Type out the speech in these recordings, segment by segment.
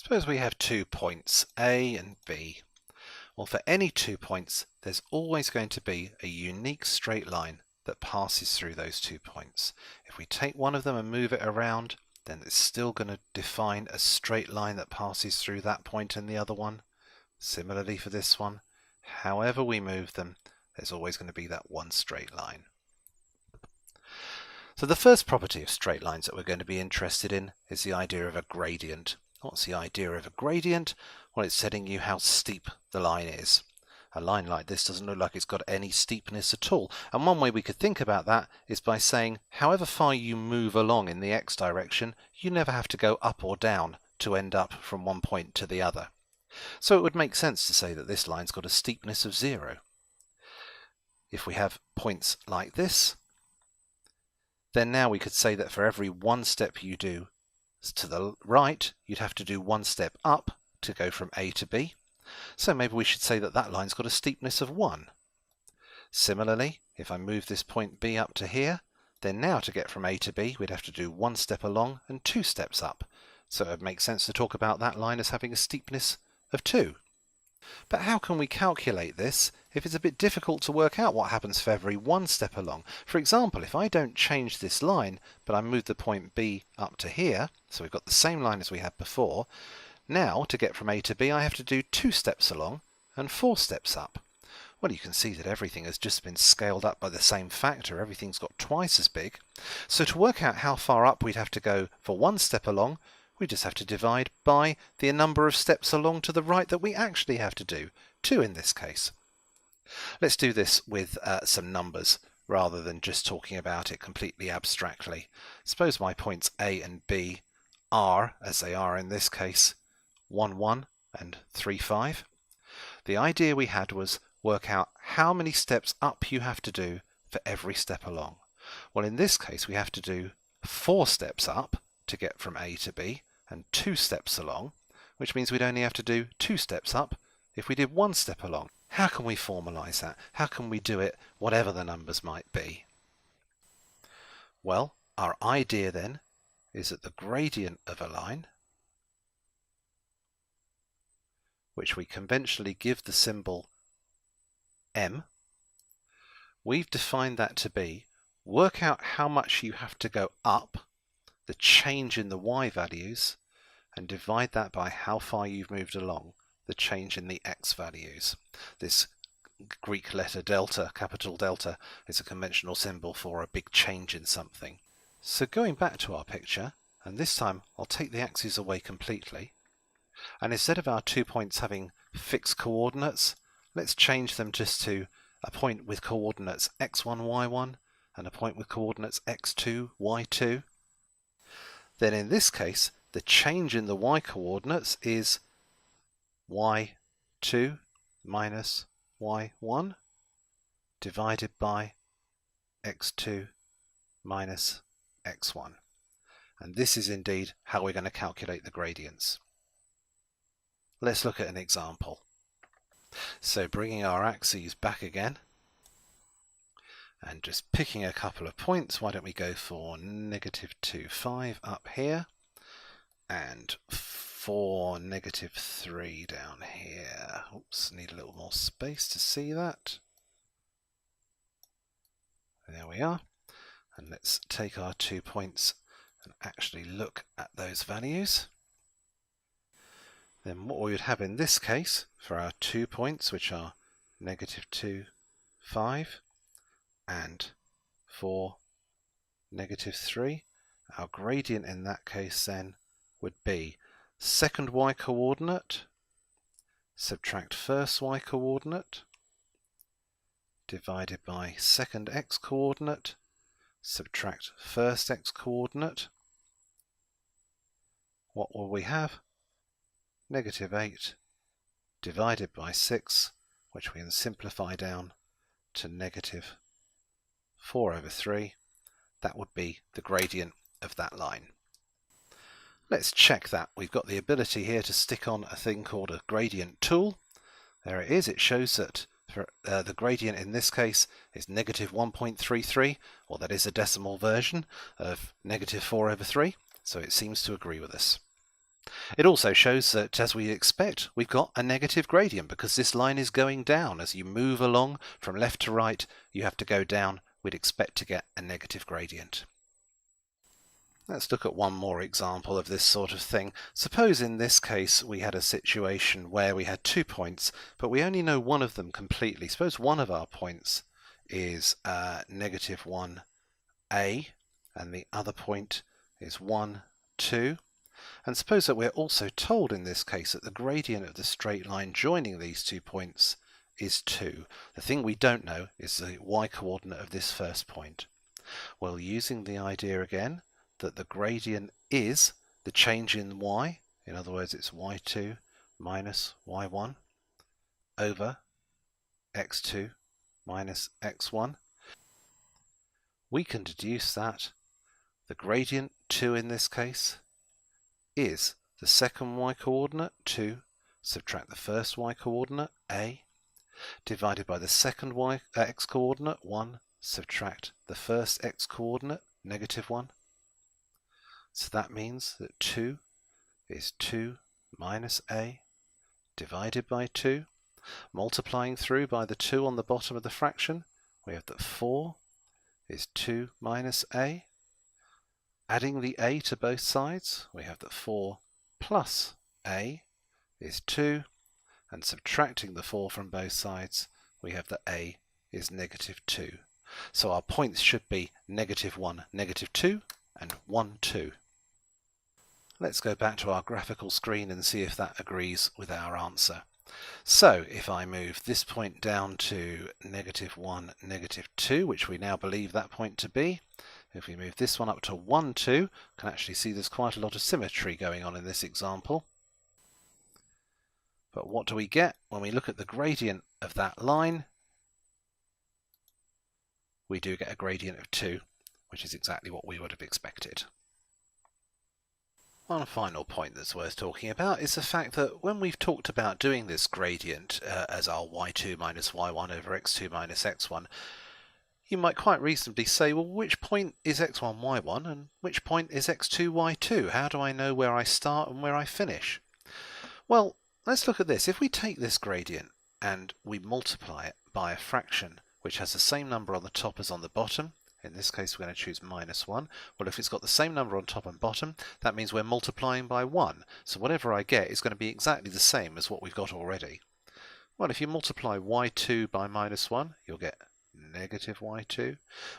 Suppose we have 2 points, A and B. Well, for any 2 points, there's always going to be a unique straight line that passes through those 2 points. If we take one of them and move it around, then it's still going to define a straight line that passes through that point and the other one. Similarly for this one, however we move them, there's always going to be that one straight line. So the first property of straight lines that we're going to be interested in is the idea of a gradient. What's the idea of a gradient? Well, it's telling you how steep the line is. A line like this doesn't look like it's got any steepness at all. And one way we could think about that is by saying however far you move along in the x direction, you never have to go up or down to end up from one point to the other. So it would make sense to say that this line's got a steepness of 0. If we have points like this, then now we could say that for every one step you do to the right, you'd have to do one step up to go from A to B. So maybe we should say that that line's got a steepness of 1. Similarly, if I move this point B up to here, then now to get from A to B, we'd have to do one step along and 2 steps up. So it would make sense to talk about that line as having a steepness of 2. But how can we calculate this if it's a bit difficult to work out what happens for every one step along? For example, if I don't change this line, but I move the point B up to here, so we've got the same line as we had before, now to get from A to B I have to do 2 steps along and 4 steps up. Well, you can see that everything has just been scaled up by the same factor. Everything's got twice as big. So to work out how far up we'd have to go for one step along, we just have to divide by the number of steps along to the right that we actually have to do, 2 in this case. Let's do this with some numbers rather than just talking about it completely abstractly. Suppose my points A and B are, as they are in this case, 1, 1 and 3, 5. The idea we had was work out how many steps up you have to do for every step along. Well, in this case we have to do 4 steps up to get from A to B and 2 steps along, which means we'd only have to do 2 steps up if we did 1 step along. How can we formalize that? How can we do it whatever the numbers might be? Well, our idea then is that the gradient of a line, which we conventionally give the symbol m, we've defined that to be work out how much you have to go up, the change in the y values, and divide that by how far you've moved along, the change in the x values. This Greek letter delta, capital delta, is a conventional symbol for a big change in something. So going back to our picture, and this time I'll take the axes away completely, and instead of our 2 points having fixed coordinates, let's change them just to a point with coordinates x1, y1 and a point with coordinates x2, y2. Then in this case, the change in the y coordinates is y2 minus y1 divided by x2 minus x1. And this is indeed how we're going to calculate the gradients. Let's look at an example. So bringing our axes back again and just picking a couple of points, why don't we go for -2, 5 up here and 4, -3 down here. Oops, need a little more space to see that. There we are. And let's take our 2 points and actually look at those values. Then what we would have in this case for our 2 points, which are -2, 5 and 4, -3, our gradient in that case then would be second y coordinate, subtract first y coordinate, divided by second x coordinate, subtract first x coordinate. What will we have? -8 divided by 6, which we can simplify down to -4/3. That would be the gradient of that line. Let's check that. We've got the ability here to stick on a thing called a gradient tool. There it is. It shows that for, the gradient in this case is -1.33, or that is a decimal version of -4/3, so it seems to agree with us. It also shows that, as we expect, we've got a negative gradient because this line is going down. As you move along from left to right, you have to go down. We'd expect to get a negative gradient. Let's look at one more example of this sort of thing. Suppose in this case we had a situation where we had 2 points, but we only know one of them completely. Suppose one of our points is negative 1a, and the other point is 1, 2. And suppose that we're also told in this case that the gradient of the straight line joining these 2 points is 2. The thing we don't know is the y-coordinate of this first point. Well, using the idea again that the gradient is the change in y, in other words it's y2 minus y1 over x2 minus x1, we can deduce that the gradient 2 in this case is the second y-coordinate 2, subtract the first y-coordinate a, divided by the second x-coordinate 1, subtract the first x-coordinate negative 1. So that means that 2 is 2 minus a divided by 2. Multiplying through by the 2 on the bottom of the fraction, we have that 4 is 2 minus a. Adding the a to both sides, we have that 4 plus a is 2. And subtracting the 4 from both sides, we have that a is negative 2. So our points should be negative 1, negative 2, and 1, 2. Let's go back to our graphical screen and see if that agrees with our answer. So if I move this point down to negative 1, negative 2, which we now believe that point to be, if we move this one up to 1, 2, you can actually see there's quite a lot of symmetry going on in this example. But what do we get when we look at the gradient of that line? We do get a gradient of 2, which is exactly what we would have expected. One final point that's worth talking about is the fact that when we've talked about doing this gradient as our y2 minus y1 over x2 minus x1, you might quite reasonably say, well, which point is x1, y1 and which point is x2, y2? How do I know where I start and where I finish? Well, let's look at this. If we take this gradient and we multiply it by a fraction which has the same number on the top as on the bottom, in this case we're going to choose minus 1. Well, if it's got the same number on top and bottom, that means we're multiplying by 1. So whatever I get is going to be exactly the same as what we've got already. Well, if you multiply y2 by minus 1, you'll get negative y2.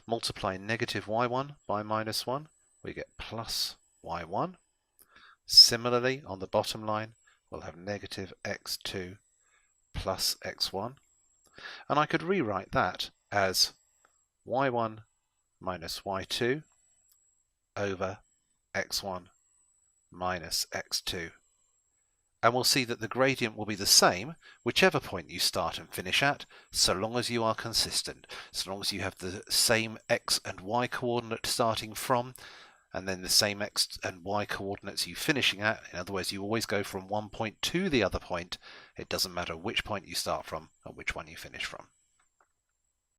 Multiply negative y1 by minus 1, we get plus y1. Similarly, on the bottom line, we'll have negative x2 plus x1. And I could rewrite that as y1 minus y2 over x1 minus x2. And we'll see that the gradient will be the same whichever point you start and finish at, so long as you are consistent, so long as you have the same x and y coordinate starting from, and then the same x and y coordinates you finishing at. In other words, you always go from one point to the other point. It doesn't matter which point you start from and which one you finish from.